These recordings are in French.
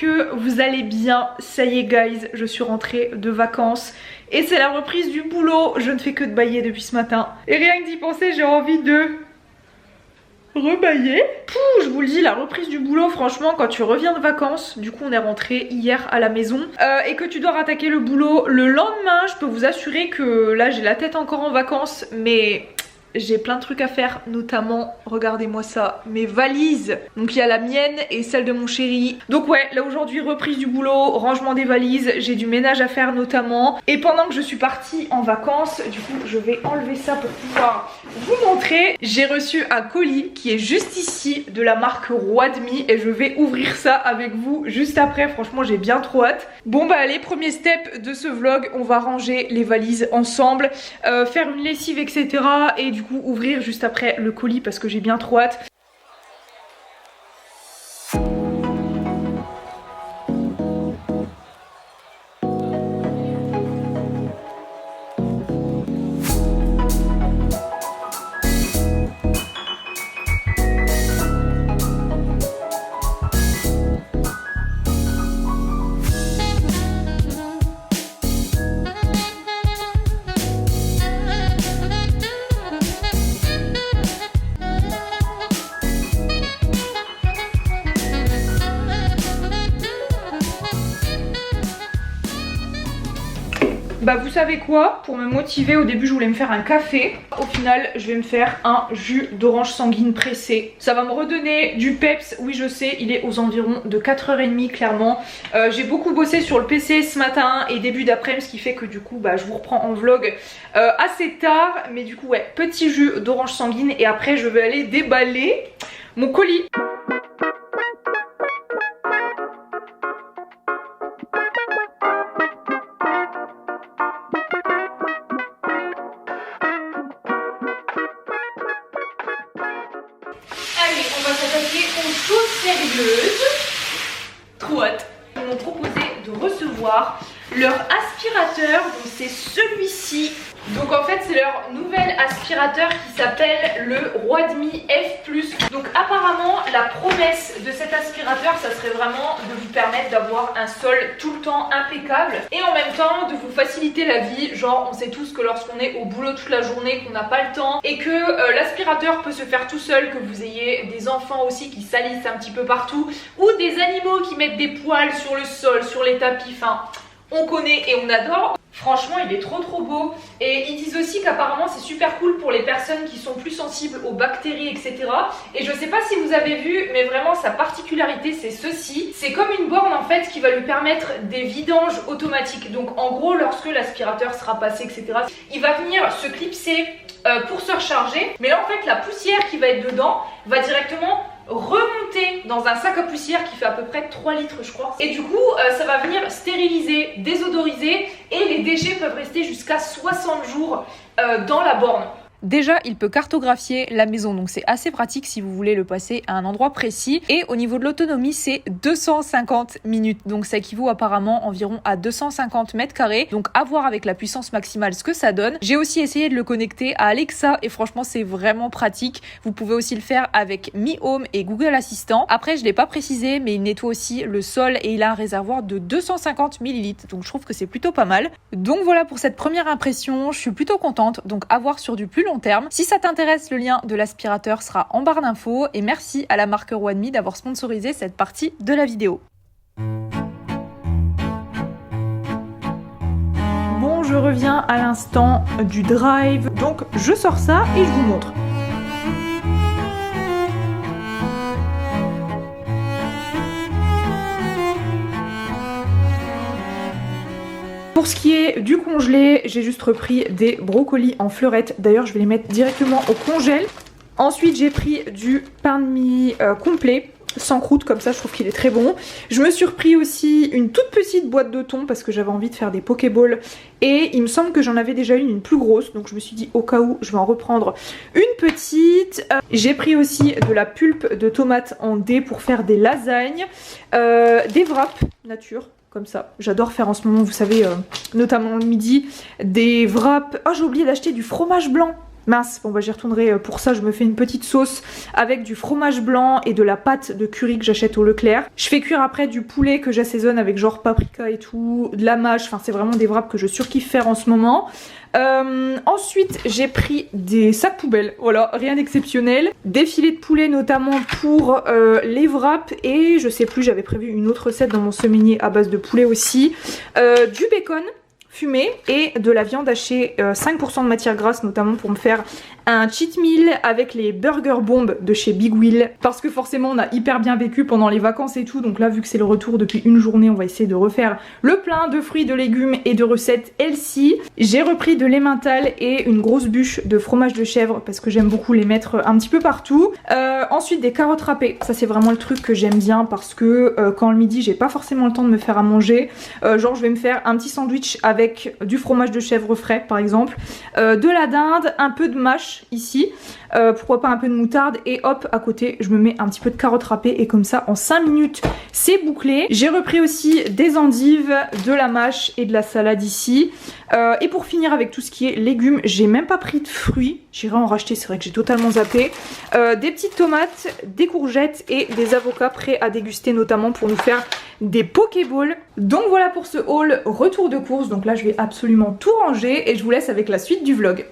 que vous allez bien. Ça y est guys, je suis rentrée de vacances et c'est la reprise du boulot. Je ne fais que de bailler depuis ce matin. Et rien que d'y penser, j'ai envie de rebailler. Pouh, je vous le dis, la reprise du boulot, franchement, quand tu reviens de vacances, du coup on est rentré hier à la maison, et que tu dois rattaquer le boulot le lendemain, je peux vous assurer que là j'ai la tête encore en vacances, mais j'ai plein de trucs à faire, notamment, regardez-moi ça, mes valises. Donc il y a la mienne et celle de mon chéri. Donc ouais, là aujourd'hui, reprise du boulot, rangement des valises, j'ai du ménage à faire notamment. Et pendant que je suis partie en vacances, du coup je vais enlever ça pour pouvoir vous montrer. J'ai reçu un colis qui est juste ici, de la marque Roi Demi, et je vais ouvrir ça avec vous juste après. Franchement j'ai bien trop hâte. Bon bah allez, premier step de ce vlog, on va ranger les valises ensemble, faire une lessive etc. Et du coup ouvrir juste après le colis parce que j'ai bien trop hâte. Bah vous savez quoi, pour me motiver, au début je voulais me faire un café. Au final je vais me faire un jus d'orange sanguine pressé. Ça va me redonner du peps. Oui je sais, il est aux environs de 4h30 clairement. J'ai beaucoup bossé sur le PC ce matin et début d'après-midi, ce qui fait que du coup bah, je vous reprends en vlog assez tard. Mais du coup ouais, petit jus d'orange sanguine et après je vais aller déballer mon colis. Allez, on va s'attaquer aux choses sérieuses. Trop hâte. Ils m'ont proposé de recevoir leur aspirateur, donc c'est celui-ci. Donc en fait c'est leur nouvel aspirateur qui s'appelle le Roi Demi F+. Donc apparemment la promesse de cet aspirateur ça serait vraiment de vous permettre d'avoir un sol tout le temps impeccable et en même temps de vous faciliter la vie. Genre on sait tous que lorsqu'on est au boulot toute la journée, qu'on n'a pas le temps et que l'aspirateur peut se faire tout seul, que vous ayez des enfants aussi qui salissent un petit peu partout ou des animaux qui mettent des poils sur le sol, sur les tapis, enfin on connaît et on adore. Franchement il est trop beau et ils disent aussi qu'apparemment c'est super cool pour les personnes qui sont plus sensibles aux bactéries etc. Et je sais pas si vous avez vu mais vraiment sa particularité c'est ceci. C'est comme une borne en fait qui va lui permettre des vidanges automatiques. Donc en gros lorsque l'aspirateur sera passé etc. il va venir se clipser pour se recharger. Mais là en fait la poussière qui va être dedans va directement remonter dans un sac à poussière qui fait à peu près 3 litres je crois. Et du coup ça va venir stériliser, désodoriser et les déchets peuvent rester jusqu'à 60 jours dans la borne. Déjà, il peut cartographier la maison, donc c'est assez pratique si vous voulez le passer à un endroit précis. Et au niveau de l'autonomie, c'est 250 minutes. Donc ça équivaut apparemment environ à 250 mètres carrés. Donc à voir avec la puissance maximale ce que ça donne. J'ai aussi essayé de le connecter à Alexa et franchement c'est vraiment pratique. Vous pouvez aussi le faire avec Mi Home et Google Assistant. Après, je ne l'ai pas précisé, mais il nettoie aussi le sol et il a un réservoir de 250 ml. Donc je trouve que c'est plutôt pas mal. Donc voilà pour cette première impression. Je suis plutôt contente. Donc à voir sur du plus long terme. Si ça t'intéresse, le lien de l'aspirateur sera en barre d'infos et merci à la marque Roi Demi d'avoir sponsorisé cette partie de la vidéo. Bon, je reviens à l'instant du drive, donc je sors ça et je vous montre. Pour ce qui est du congelé, j'ai juste repris des brocolis en fleurettes. D'ailleurs, je vais les mettre directement au congèle. Ensuite, j'ai pris du pain de mie complet, sans croûte, comme ça, je trouve qu'il est très bon. Je me suis repris aussi une toute petite boîte de thon parce que j'avais envie de faire des pokéballs. Et il me semble que j'en avais déjà une plus grosse. Donc je me suis dit, au cas où, je vais en reprendre une petite. J'ai pris aussi de la pulpe de tomate en dés pour faire des lasagnes. Des wraps nature. Comme ça, j'adore faire en ce moment, vous savez, notamment le midi, des wraps. Oh, j'ai oublié d'acheter du fromage blanc. Mince, bon bah j'y retournerai pour ça, je me fais une petite sauce avec du fromage blanc et de la pâte de curry que j'achète au Leclerc. Je fais cuire après du poulet que j'assaisonne avec genre paprika et tout, de la mâche, enfin c'est vraiment des wraps que je surkiffe faire en ce moment. Ensuite j'ai pris des sacs poubelles, voilà, rien d'exceptionnel. Des filets de poulet notamment pour les wraps et je sais plus, j'avais prévu une autre recette dans mon semainier à base de poulet aussi. Du bacon fumé et de la viande hachée, 5% de matière grasse notamment pour me faire un cheat meal avec les burger bombes de chez Big Wheel parce que forcément on a hyper bien vécu pendant les vacances et tout, donc là vu que c'est le retour depuis une journée on va essayer de refaire le plein de fruits, de légumes et de recettes healthy. J'ai repris de l'emmental et une grosse bûche de fromage de chèvre parce que j'aime beaucoup les mettre un petit peu partout. Ensuite des carottes râpées, ça c'est vraiment le truc que j'aime bien parce que quand le midi j'ai pas forcément le temps de me faire à manger, genre je vais me faire un petit sandwich avec du fromage de chèvre frais par exemple, de la dinde, un peu de mâche ici, pourquoi pas un peu de moutarde et hop à côté je me mets un petit peu de carottes râpées et comme ça en 5 minutes c'est bouclé. J'ai repris aussi des endives, de la mâche et de la salade ici et pour finir avec tout ce qui est légumes, j'ai même pas pris de fruits, j'irai en racheter, c'est vrai que j'ai totalement zappé. Des petites tomates, des courgettes et des avocats prêts à déguster notamment pour nous faire des pokéballs. Donc voilà pour ce haul retour de course, donc là je vais absolument tout ranger et je vous laisse avec la suite du vlog.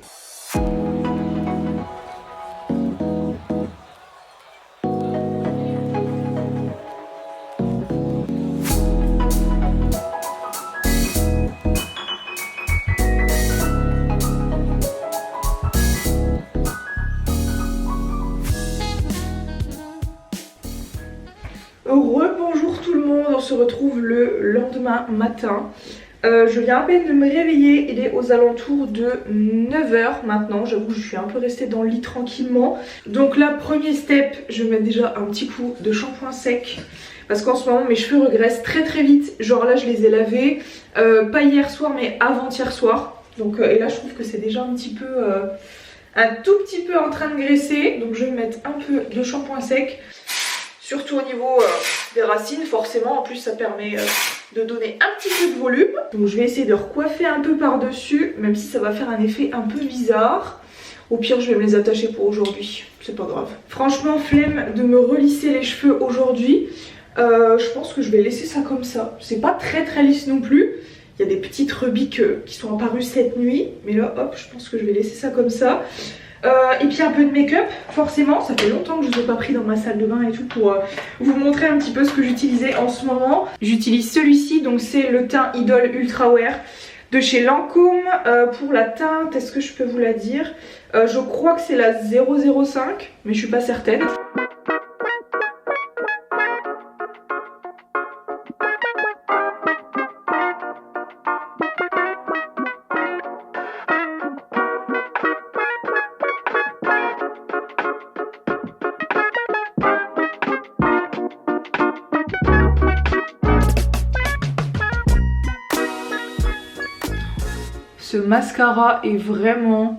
Rebonjour tout le monde, on se retrouve le lendemain matin. Je viens à peine de me réveiller, il est aux alentours de 9 h maintenant, j'avoue je suis un peu restée dans le lit tranquillement. Donc là premier step, je vais mettre déjà un petit coup de shampoing sec parce qu'en ce moment mes cheveux regressent très très vite, genre là je les ai lavés, pas hier soir mais avant-hier soir. Donc et là je trouve que c'est déjà un petit peu, un tout petit peu en train de graisser, donc je vais mettre un peu de shampoing sec. Surtout au niveau des racines, forcément, en plus ça permet de donner un petit peu de volume. Donc je vais essayer de recoiffer un peu par-dessus, même si ça va faire un effet un peu bizarre. Au pire, je vais me les attacher pour aujourd'hui, c'est pas grave. Franchement, flemme de me relisser les cheveux aujourd'hui. Je pense que je vais laisser ça comme ça. C'est pas très très lisse non plus. Il y a des petites rebiques qui sont apparues cette nuit. Mais là, hop, je pense que je vais laisser ça comme ça. Et puis un peu de make-up, forcément, ça fait longtemps que je ne vous ai pas pris dans ma salle de bain et tout pour vous montrer un petit peu ce que j'utilisais en ce moment. J'utilise celui-ci, donc c'est le teint Idol Ultra Wear de chez Lancôme. Pour la teinte, est-ce que je peux vous la dire? Je crois que c'est la 005, mais je suis pas certaine. Ce mascara est vraiment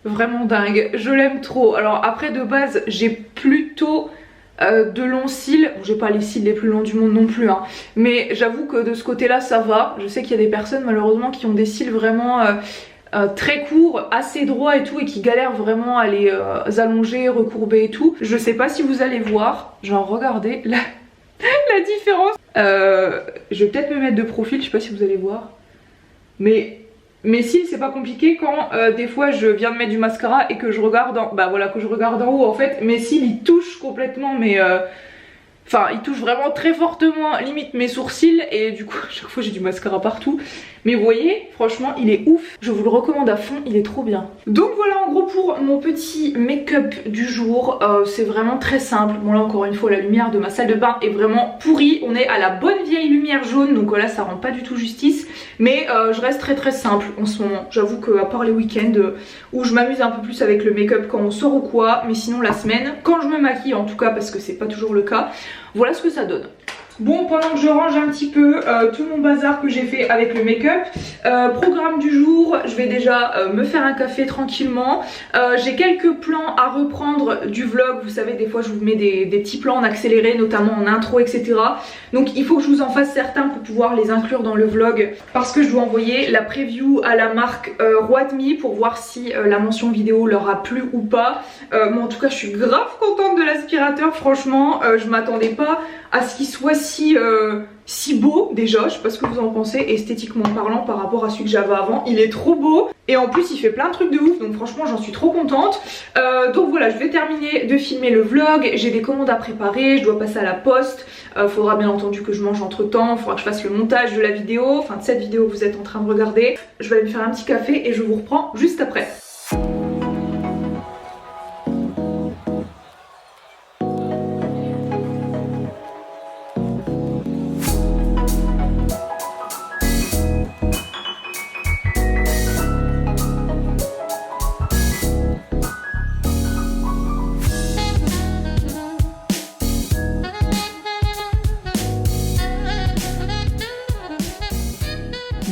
dingue, je l'aime trop. Alors après de base j'ai plutôt de longs cils, bon, j'ai pas les cils les plus longs du monde non plus hein, mais j'avoue que de ce côté là ça va. Je sais qu'il y a des personnes malheureusement qui ont des cils vraiment très courts, assez droits et tout, et qui galèrent vraiment à les allonger, recourber et tout. Je sais pas si vous allez voir, genre regardez la différence. Je vais peut-être me mettre de profil, je sais pas si vous allez voir, mais mes cils c'est pas compliqué quand des fois je viens de mettre du mascara et que je regarde en, bah voilà, que je regarde en haut en fait, mes cils ils touchent complètement mais enfin ils touchent vraiment très fortement limite mes sourcils et du coup à chaque fois j'ai du mascara partout. Mais vous voyez, franchement il est ouf, je vous le recommande à fond, il est trop bien. Donc voilà en gros pour mon petit make-up du jour, c'est vraiment très simple. Bon là encore une fois la lumière de ma salle de bain est vraiment pourrie, on est à la bonne vieille lumière jaune donc là ça rend pas du tout justice. Mais je reste très simple en ce moment, j'avoue qu'à part les week-ends où je m'amuse un peu plus avec le make-up quand on sort ou quoi, mais sinon la semaine, quand je me maquille en tout cas parce que c'est pas toujours le cas, voilà ce que ça donne. Bon, pendant que je range un petit peu tout mon bazar que j'ai fait avec le make-up, programme du jour, je vais déjà me faire un café tranquillement. J'ai quelques plans à reprendre du vlog, vous savez des fois je vous mets des petits plans en accéléré, notamment en intro, etc. Donc il faut que je vous en fasse certains pour pouvoir les inclure dans le vlog, parce que je dois envoyer la preview à la marque Roadme pour voir si la mention vidéo leur a plu ou pas. Moi en tout cas je suis grave contente de l'aspirateur, franchement je m'attendais pas à ce qu'il soit si beau déjà, je sais pas ce que vous en pensez, esthétiquement parlant par rapport à celui que j'avais avant, il est trop beau et en plus il fait plein de trucs de ouf, donc franchement j'en suis trop contente. Donc voilà, je vais terminer de filmer le vlog, j'ai des commandes à préparer, je dois passer à la poste, faudra bien entendu que je mange entre temps, faudra que je fasse le montage de la vidéo, enfin de cette vidéo que vous êtes en train de regarder. Je vais aller me faire un petit café et je vous reprends juste après.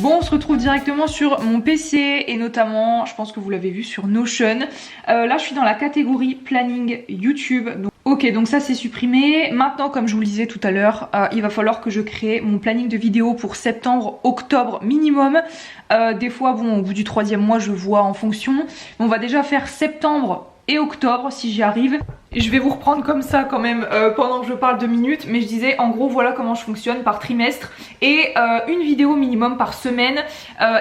Bon, on se retrouve directement sur mon PC et notamment, je pense que vous l'avez vu sur Notion. Là, je suis dans la catégorie planning YouTube. Ok, donc ça c'est supprimé. Maintenant, comme je vous le disais tout à l'heure, il va falloir que je crée mon planning de vidéo pour septembre, octobre minimum. Des fois, bon, au bout du 3e mois, je vois en fonction. On va déjà faire septembre et octobre si j'y arrive. Je vais vous reprendre comme ça quand même pendant que je parle 2 minutes, mais je disais en gros voilà comment je fonctionne par trimestre et une vidéo minimum par semaine.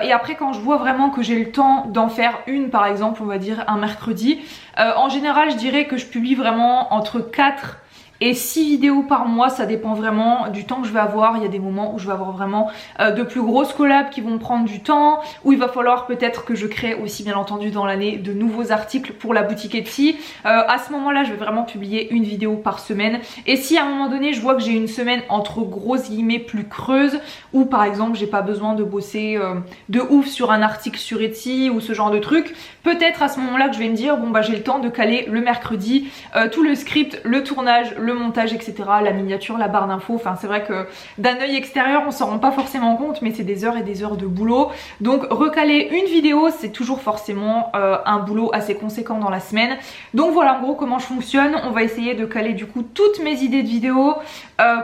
Et après quand je vois vraiment que j'ai le temps d'en faire une par exemple, on va dire un mercredi, en général je dirais que je publie vraiment entre 4 et 6 vidéos par mois, ça dépend vraiment du temps que je vais avoir. Il y a des moments où je vais avoir vraiment de plus grosses collabs qui vont me prendre du temps, où il va falloir peut-être que je crée aussi bien entendu dans l'année de nouveaux articles pour la boutique Etsy. À ce moment là je vais vraiment publier une vidéo par semaine, et si à un moment donné je vois que j'ai une semaine entre grosses guillemets plus creuse, ou par exemple j'ai pas besoin de bosser de ouf sur un article sur Etsy ou ce genre de truc, peut-être à ce moment là que je vais me dire bon bah j'ai le temps de caler le mercredi tout le script, le tournage, le montage, etc., la miniature, la barre d'infos. Enfin c'est vrai que d'un œil extérieur on s'en rend pas forcément compte, mais c'est des heures et des heures de boulot. Donc recaler une vidéo c'est toujours forcément un boulot assez conséquent dans la semaine. Donc voilà en gros comment je fonctionne. On va essayer de caler du coup toutes mes idées de vidéos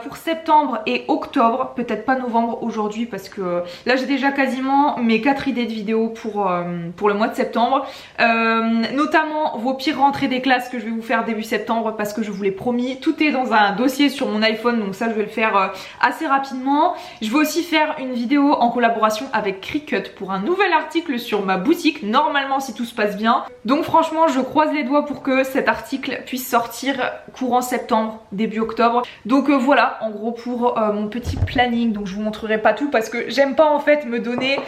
pour septembre et octobre, peut-être pas novembre aujourd'hui parce que là j'ai déjà quasiment mes 4 idées de vidéos pour le mois de septembre, notamment vos pires rentrées des classes que je vais vous faire début septembre parce que je vous l'ai promis, tout est dans un dossier sur mon iPhone, donc ça je vais le faire assez rapidement. Je vais aussi faire une vidéo en collaboration avec Cricut pour un nouvel article sur ma boutique, normalement si tout se passe bien. Donc franchement je croise les doigts pour que cet article puisse sortir courant septembre, début octobre. Donc voilà en gros pour mon petit planning. Donc je vous montrerai pas tout parce que j'aime pas en fait me donner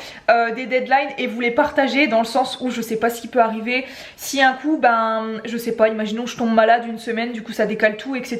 des deadlines et vous les partager, dans le sens où je sais pas ce qui peut arriver. Si un coup ben je sais pas, imaginons je tombe malade une semaine, du coup ça décale tout, etc.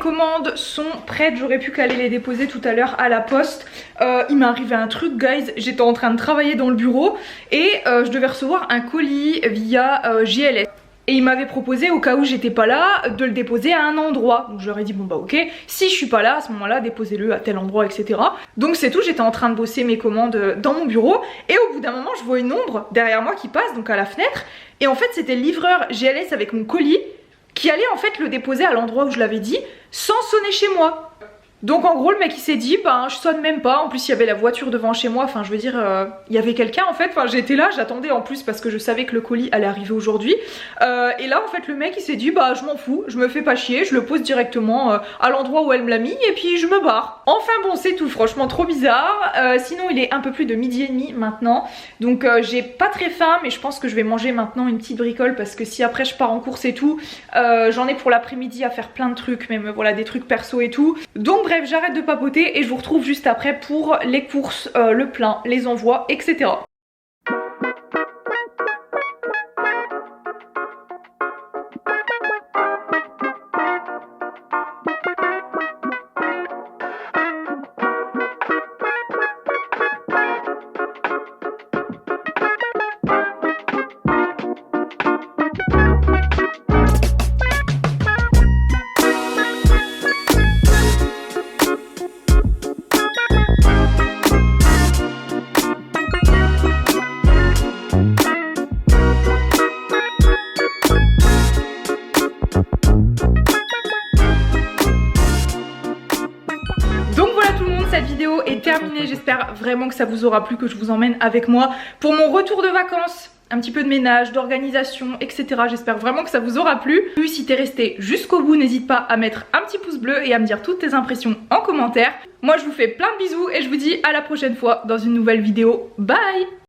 commandes sont prêtes, j'aurais pu qu'aller les déposer tout à l'heure à la poste. Il m'est arrivé un truc guys, j'étais en train de travailler dans le bureau et je devais recevoir un colis via GLS. Et il m'avait proposé, au cas où j'étais pas là, de le déposer à un endroit. Donc je leur ai dit bon bah ok, si je suis pas là à ce moment là, déposez-le à tel endroit, etc. Donc c'est tout, j'étais en train de bosser mes commandes dans mon bureau. Et au bout d'un moment je vois une ombre derrière moi qui passe, donc à la fenêtre. Et en fait c'était le livreur GLS avec mon colis qui allait en fait le déposer à l'endroit où je l'avais dit, sans sonner chez moi. Donc en gros le mec il s'est dit ben je sonne même pas, en plus il y avait la voiture devant chez moi, enfin je veux dire il y avait quelqu'un en fait, enfin j'étais là, j'attendais en plus parce que je savais que le colis allait arriver aujourd'hui et là en fait le mec il s'est dit bah je m'en fous, je me fais pas chier, je le pose directement à l'endroit où elle me l'a mis et puis je me barre. Enfin bon c'est tout, franchement trop bizarre. Sinon il est un peu plus de 12h30 maintenant, donc j'ai pas très faim mais je pense que je vais manger maintenant une petite bricole parce que si après je pars en course et tout, j'en ai pour l'après-midi à faire plein de trucs, même voilà des trucs perso et tout. Donc bref, j'arrête de papoter et je vous retrouve juste après pour les courses, le plein, les envois, etc. Cette vidéo est terminée, j'espère vraiment que ça vous aura plu, que je vous emmène avec moi pour mon retour de vacances. Un petit peu de ménage, d'organisation, etc. J'espère vraiment que ça vous aura plu. Si t'es resté jusqu'au bout, n'hésite pas à mettre un petit pouce bleu et à me dire toutes tes impressions en commentaire. Moi je vous fais plein de bisous et je vous dis à la prochaine fois dans une nouvelle vidéo. Bye!